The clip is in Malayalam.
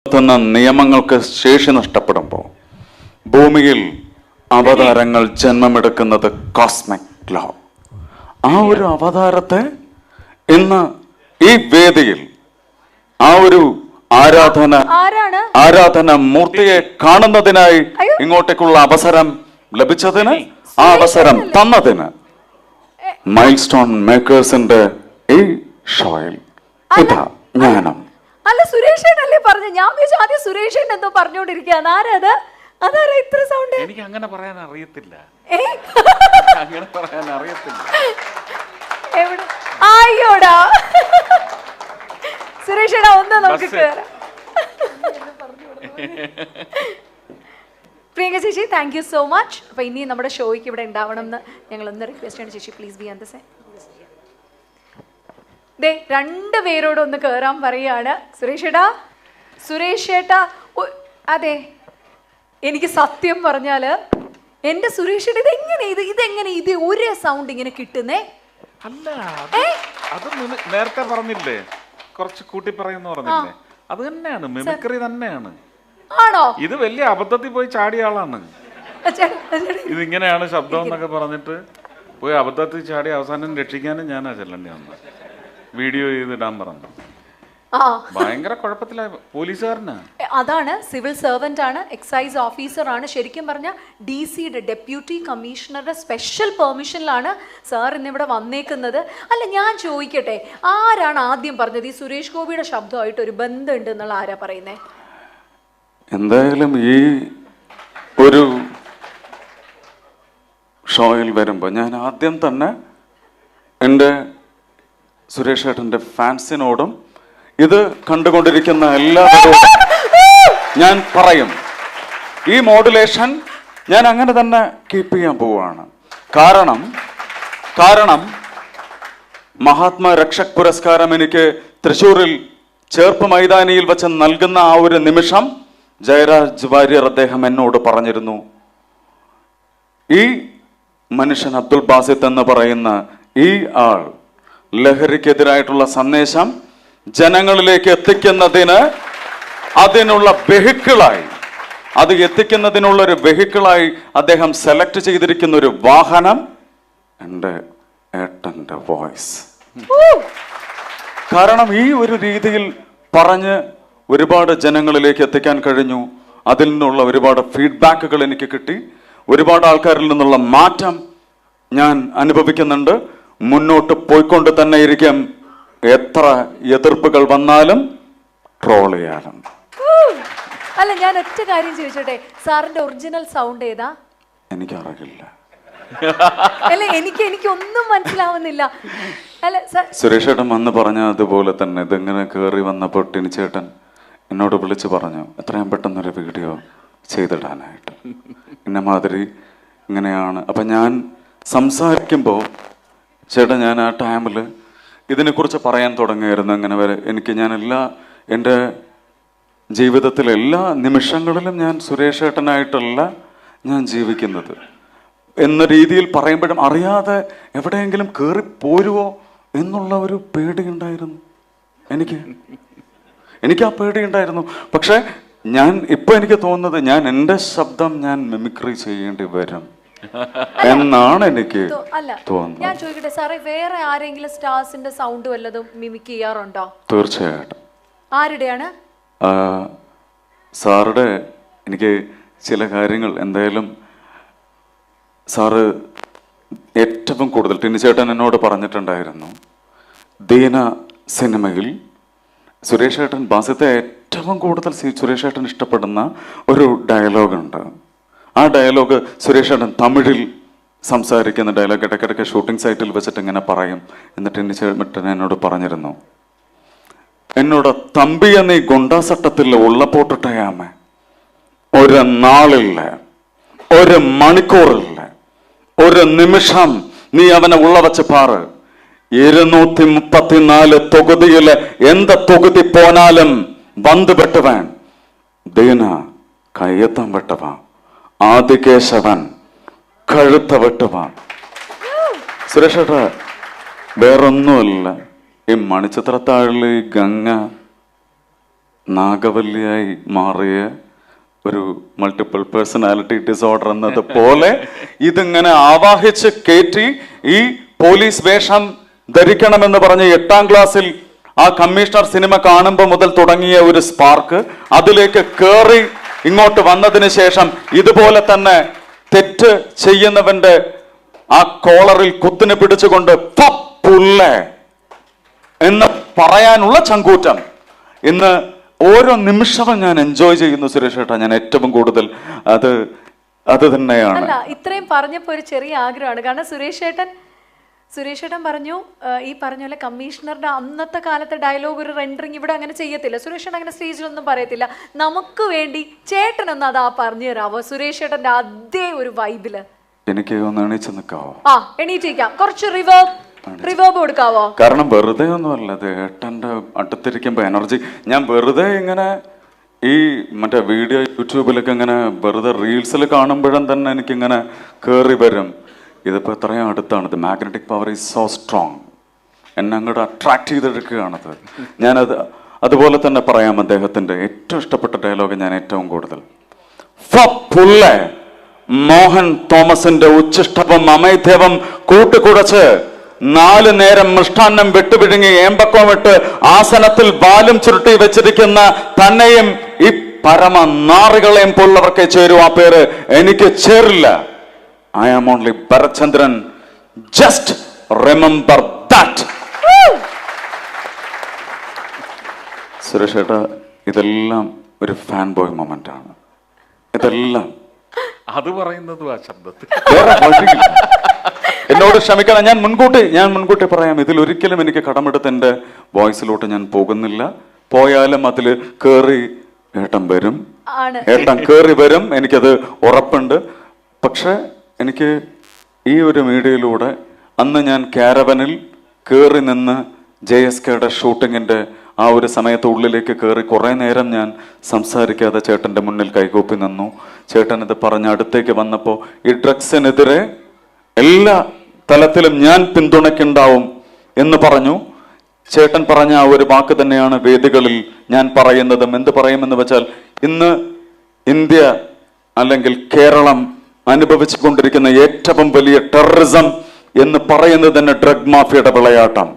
തന്ന നിയമങ്ങൾക്ക് ശേഷി നഷ്ടപ്പെടുമ്പോൾ ഭൂമിയിൽ അവതാരങ്ങൾ ജന്മമെടുക്കുന്നത് കോസ്മിക് ലോ. ആ ഒരു അവതാരത്തെ ഇന്ന് ഈ വേദിയിൽ ആ ഒരു ആരാധന മൂർത്തിയെ കാണുന്നതിനായി ഇങ്ങോട്ടേക്കുള്ള അവസരം ലഭിച്ചതിന്, ആ അവസരം തന്നതിന് മൈൽ സ്റ്റോൺ മേക്കേഴ്സിന്റെ ഈ ഷോയിൽ ഇതാ ജ്ഞാനം. അല്ല, സുരേഷേട്ടല്ലേ പറഞ്ഞു? ഞാൻ ആദ്യം സുരേഷേട്ടൻ എന്തോ പറഞ്ഞോണ്ടിരിക്കുകയാണ്. ആരാത്? അതാരാ ഇത്ര സൗണ്ട്? എനിക്ക് അങ്ങനെ പറയാൻ അറിയത്തില്ല. അങ്ങനെ പറയാൻ അറിയത്തില്ല. എവിടെ? അയ്യോടാ സുരേഷേട്ടാ, ഒന്ന് നമുക്ക് കേറാം. പ്രിയങ്ക ചേച്ചി, താങ്ക് യു സോ മച്ച്. അപ്പൊ ഇനി നമ്മുടെ ഷോയ്ക്ക് ഇവിടെ ഉണ്ടാവണം എന്ന് ഞങ്ങൾ ഒന്ന് റിക്വസ്റ്റ് ആണ്. ചേച്ചി please be on the side. ദേ, രണ്ടുപേരോട് ഒന്ന് കേറാൻ പറയാണ്. സുരേഷേട്ടാ അതെ, എനിക്ക് സത്യം പറഞ്ഞാല് എന്റെ സുരേഷേട്ട ഇതെങ്ങനെ ഇത് ഒരു സൗണ്ട് ഇങ്ങനെ കിട്ടുന്നേ? അല്ല, അത് നേരത്തെ പറഞ്ഞില്ലേ, കുറച്ച് കൂട്ടി പറയുന്ന പറഞ്ഞില്ലേ, അത് തന്നെയാണ്, മിമിക്രി തന്നെയാണ്. ആണോ? ഇത് വലിയ അബദ്ധത്തിൽ പോയി ചാടിയ ആളാണ്. ഇതിങ്ങനെയാണ് ശബ്ദം എന്നൊക്കെ പറഞ്ഞിട്ട് പോയി അബദ്ധത്തിൽ ചാടി അവസാനം രക്ഷിക്കാനും ഞാനാ ചെല്ലേണ്ടി വന്നത്. വീഡിയോ ചെയ്തിടാൻ പറഞ്ഞു. ഭയങ്കര കുഴപ്പത്തിലായ പോലീസുകാരനാ. അതാണ്, സിവിൽ സർവന്റ് ആണ്, എക്സൈസ് ഓഫീസർ ആണ്. ശരിക്കും പറഞ്ഞ DC-യുടെ ഡെപ്യൂട്ടി കമ്മീഷണറുടെ സ്പെഷ്യൽ പെർമിഷനിലാണ് സാർ ഇന്നിവിടെ വന്നേക്കുന്നത്. അല്ല, ഞാൻ ചോദിക്കട്ടെ, ആരാണ് ആദ്യം പറഞ്ഞത് ഈ സുരേഷ് ഗോപിയുടെ ശബ്ദമായിട്ട് ഒരു ബന്ധമുണ്ട് എന്നുള്ള? ആരാ പറയുന്നേ? എന്തായാലും ഈ ഒരു ഷോയിൽ വരുമ്പോൾ ഞാൻ ആദ്യം തന്നെ എൻ്റെ സുരേഷ് ഏട്ടൻ്റെ ഫാൻസിനോടും ഇത് കണ്ടുകൊണ്ടിരിക്കുന്ന എല്ലാവരോടും ഞാൻ പറയും, ഈ മോഡുലേഷൻ ഞാൻ അങ്ങനെ തന്നെ കീപ്പ് ചെയ്യാൻ പോവുകയാണ്. കാരണം മഹാത്മാ രക്ഷക് പുരസ്കാരം എനിക്ക് തൃശ്ശൂരിൽ ചേർപ്പ് മൈതാനിയിൽ വെച്ച് നൽകുന്ന ആ ഒരു നിമിഷം ജയരാജ് വാര്യർ അദ്ദേഹം എന്നോട് പറഞ്ഞിരുന്നു, ഈ മനുഷ്യൻ അബ്ദുൽ ബാസിത്ത് എന്ന് പറയുന്ന ഈ ആൾ ലഹരിക്കെതിരായിട്ടുള്ള സന്ദേശം ജനങ്ങളിലേക്ക് എത്തിക്കുന്നതിന് അതിനുള്ള വെഹിക്കിളായി, അത് എത്തിക്കുന്നതിനുള്ള ഒരു വെഹിക്കിളായി അദ്ദേഹം സെലക്ട് ചെയ്തിരിക്കുന്ന ഒരു വാഹനം എൻ്റെ ഏട്ടൻ്റെ വോയിസ്. കാരണം ഈ ഒരു രീതിയിൽ പറഞ്ഞ് ഒരുപാട് ജനങ്ങളിലേക്ക് എത്തിക്കാൻ കഴിഞ്ഞു. അതിൽ നിന്നുള്ള ഒരുപാട് ഫീഡ്ബാക്കുകൾ എനിക്ക് കിട്ടി. ഒരുപാട് ആൾക്കാരിൽ നിന്നുള്ള മാറ്റം ഞാൻ അനുഭവിക്കുന്നുണ്ട്. മുന്നോട്ട് പോയിക്കൊണ്ട് തന്നെ ഇരിക്കും. എത്ര എതിർപ്പുകൾ വന്നാലും ട്രോൾ ചെയ്യാനും. അല്ല, ഞാൻ ഒറ്റ കാര്യം ചോദിച്ചോട്ടെ, സാറിന്റെ ഒറിജിനൽ സൗണ്ട് ഏതാ? എനിക്കറിയില്ല. അല്ല, എനിക്കൊന്നും മനസ്സിലാവുന്നില്ല. അല്ല, സുരേഷ് ചേട്ടൻ വന്ന് പറഞ്ഞ അതുപോലെ തന്നെ ഇതിങ്ങനെ കയറി വന്നപ്പോൾ ടിനിച്ചേട്ടൻ എന്നോട് വിളിച്ച് പറഞ്ഞു, എത്രയും പെട്ടെന്നൊരു വീഡിയോ ചെയ്തിടാനായിട്ട്, ഇന്ന മാതിരി ഇങ്ങനെയാണ്. അപ്പം ഞാൻ സംസാരിക്കുമ്പോൾ ചേട്ടാ, ഞാൻ ആ ടൈമിൽ ഇതിനെക്കുറിച്ച് പറയാൻ തുടങ്ങിയായിരുന്നു. അങ്ങനെ വരെ ഞാൻ എൻ്റെ ജീവിതത്തിലെ എല്ലാ നിമിഷങ്ങളിലും ഞാൻ സുരേഷ് ഏട്ടനായിട്ടല്ല ഞാൻ ജീവിക്കുന്നത് എന്ന രീതിയിൽ പറയുമ്പോഴും അറിയാതെ എവിടെയെങ്കിലും കയറിപ്പോരുവോ എന്നുള്ള ഒരു പേടിയുണ്ടായിരുന്നു എനിക്ക് ആ പേടിയുണ്ടായിരുന്നു. പക്ഷെ ഇപ്പൊ എനിക്ക് തോന്നുന്നത് ഞാൻ എൻ്റെ ശബ്ദം ഞാൻ മിമിക്രി ചെയ്യേണ്ടി വരും എന്നാണ് എനിക്ക് തോന്നുന്നത്. ഞാൻ ചോദിക്കട്ടെ സാറേ, വേറെ ആരെങ്കിലും സ്റ്റാർസിന്റെ സൗണ്ട് വല്ലതും മിമിക് ചെയ്യാറുണ്ടോ? തീർച്ചയായിട്ടും. ആരുടെയാണ്? സാറുടെ എനിക്ക് ചില കാര്യങ്ങൾ എന്തായാലും സാറ് ഏറ്റവും കൂടുതൽ ടിനിച്ചേട്ടൻ എന്നോട് പറഞ്ഞിട്ടുണ്ടായിരുന്നു, ദീന സിനിമയിൽ സുരേഷ് ഏട്ടൻ ബാസിത്തെ ഏറ്റവും കൂടുതൽ സുരേഷ് ഏട്ടൻ ഇഷ്ടപ്പെടുന്ന ഒരു ഡയലോഗുണ്ട്. ആ ഡയലോഗ് സുരേഷ് ഏട്ടൻ തമിഴിൽ സംസാരിക്കുന്ന ഡയലോഗ് ഇടയ്ക്കിടയ്ക്ക് ഷൂട്ടിംഗ് സൈറ്റിൽ വെച്ചിട്ട് ഇങ്ങനെ പറയും. എന്നിട്ട് ടിനിച്ചേട്ടൻ എന്നോട് പറഞ്ഞിരുന്നു, എന്നോട് തമ്പിയ നീ ഗുണ്ടാസട്ടത്തിൽ ഉള്ളപ്പോട്ടിട്ടയാമേ, ഒരു നാളില്ല, ഒരു മണിക്കൂറില്ല, ഒരു നിമിഷം നീ അവനെ ഉള്ളവച്ച് പാറ്. 234 തൊകുതിയില് എന്ത് തൊകുതി പോനാലും വന്ന് വെട്ടുവാൻ ദീന കയ്യത്തം വെട്ടുവാൻ, ആദികേശവൻ കഴുത്ത വെട്ടുവാൻ. സുരേഷ് ഏട്ടാ, വേറൊന്നുമല്ല, ഈ മണിച്ചിത്രത്താഴിൽ ഗംഗ നാഗവല്ലിയായി മാറിയ ഒരു മൾട്ടിപ്പിൾ പേഴ്സണാലിറ്റി ഡിസോർഡർ എന്നത് പോലെ ഇതിങ്ങനെ ആവാഹിച്ച് കയറ്റി ഈ പോലീസ് വേഷം ധരിക്കണമെന്ന് പറഞ്ഞ് 8ാം ക്ലാസ്സിൽ ആ കമ്മീഷണർ സിനിമ കാണുമ്പോൾ മുതൽ തുടങ്ങിയ ഒരു സ്പാർക്ക് അതിലേക്ക് കയറി ഇങ്ങോട്ട് വന്നതിന് ശേഷം ഇതുപോലെ തന്നെ തെറ്റ് ചെയ്യുന്നവന്റെ ആ കോളറിൽ കുത്തിനെ പിടിച്ചുകൊണ്ട് പുള്ളേ എന്ന് പറയാനുള്ള ചങ്കൂറ്റം ഇന്ന് ഓരോ നിമിഷവും ഞാൻ എൻജോയ് ചെയ്യുന്നു സുരേഷ് ഏട്ടാ. ഞാൻ ഏറ്റവും കൂടുതൽ അത് തന്നെയാണ്. അല്ല, ഇത്രയും പറഞ്ഞപ്പോൾ ഒരു ചെറിയ ആഗ്രഹമാണ്. കാരണം സുരേഷ് ഏട്ടൻ പറഞ്ഞു ഈ പറഞ്ഞ പോലെ കമ്മീഷണറുടെ അന്നത്തെ കാലത്തെ ഡയലോഗ് ഒരു റെൻഡറിങ് ഇവിടെ അങ്ങനെ ചെയ്യത്തില്ല. സുരേഷ് ഏട്ടൻ അങ്ങനെ സ്റ്റേജിലൊന്നും പറയത്തില്ല. നമുക്ക് വേണ്ടി ചേട്ടനൊന്ന് അതാ പറഞ്ഞു തരാമോ സുരേഷ് ഏട്ടന്റെ അതേ ഒരു വൈബില്? എനിക്ക് ഒന്ന് എണീച്ച് നിൽക്കാവോ? എണീറ്റിരിക്കാം. കുറച്ച് റിവേർബ് കൊടുക്കാവോ? കാരണം വെറുതെ ഒന്നുമല്ല, അത് ഏട്ടൻ്റെ അടുത്തിരിക്കുമ്പോൾ എനർജി. ഞാൻ വെറുതെ ഇങ്ങനെ ഈ മറ്റേ വീഡിയോ യൂട്യൂബിലൊക്കെ ഇങ്ങനെ വെറുതെ റീൽസിൽ കാണുമ്പോഴും തന്നെ എനിക്കിങ്ങനെ കയറി വരും. ഇതിപ്പോൾ എത്രയും അടുത്താണ്. ഇത് magnetic power is so strong. എന്നെ അങ്ങോട്ട് അട്രാക്ട് ചെയ്തെടുക്കുകയാണത്. ഞാനത് അതുപോലെ തന്നെ പറയാം. അദ്ദേഹത്തിൻ്റെ ഏറ്റവും ഇഷ്ടപ്പെട്ട ഡയലോഗ് ഞാൻ ഏറ്റവും കൂടുതൽ മോഹൻ തോമസിന്റെ ഉച്ഛിഷ്ടവും അമൈഥ്യവും കൂട്ടുകുടച്ച് 4 നേരം മൃഷ്ടാന്നം വെട്ടുപിഴുങ്ങി ഏമ്പക്കോമിട്ട് ആസനത്തിൽ ബാലും ചുരുട്ടി വെച്ചിരിക്കുന്ന തന്നെയും ഈ പരമനാറികളെയും പോലുള്ളവർക്കേ ചേരൂ. ആ പേര് എനിക്ക് ചേരില്ല. I am only Bharachandran. Just remember that. Suresh ഏട്ടാ, ഇതെല്ലാം ഒരു ഫാൻ ബോയ് മൊമെന്റ് ആണ്. ഇതെല്ലാം അത് പറയുന്നതും ആ ശബ്ദത്തിൽ. എന്നോട് ക്ഷമിക്കണം. ഞാൻ മുൻകൂട്ടി പറയാം, ഇതിലൊരിക്കലും എനിക്ക് കടമെടുത്ത് എൻ്റെ വോയിസിലോട്ട് ഞാൻ പോകുന്നില്ല. പോയാലും അതിൽ കയറി ഏട്ടൻ കയറി വരും. എനിക്കത് ഉറപ്പുണ്ട്. പക്ഷെ എനിക്ക് ഈ ഒരു മീഡിയയിലൂടെ അന്ന് ഞാൻ കാരവനിൽ കയറി നിന്ന് JSKയുടെ ഷൂട്ടിങ്ങിൻ്റെ ആ ഒരു സമയത്ത് ഉള്ളിലേക്ക് കയറി കുറേ നേരം ഞാൻ സംസാരിക്കാതെ ചേട്ടൻ്റെ മുന്നിൽ കൈകൂപ്പി നിന്നു. ചേട്ടൻ ഇത് പറഞ്ഞ് അടുത്തേക്ക് വന്നപ്പോൾ ഈ ഡ്രഗ്സിനെതിരെ എല്ലാ തലത്തിലും ഞാൻ പിന്തുണയ്ക്കുണ്ടാവും എന്ന് പറഞ്ഞു. ചേട്ടൻ പറഞ്ഞ ആ ഒരു വാക്ക് തന്നെയാണ് വേദികളിൽ ഞാൻ പറയുന്നതും. എന്ത് പറയുമെന്ന് വെച്ചാൽ, ഇന്ന് ഇന്ത്യ അല്ലെങ്കിൽ കേരളം അനുഭവിച്ചു കൊണ്ടിരിക്കുന്ന ഏറ്റവും വലിയ ടെററിസം എന്ന് പറയുന്നത് തന്നെ ഡ്രഗ് മാഫിയയുടെ വിളയാട്ടം.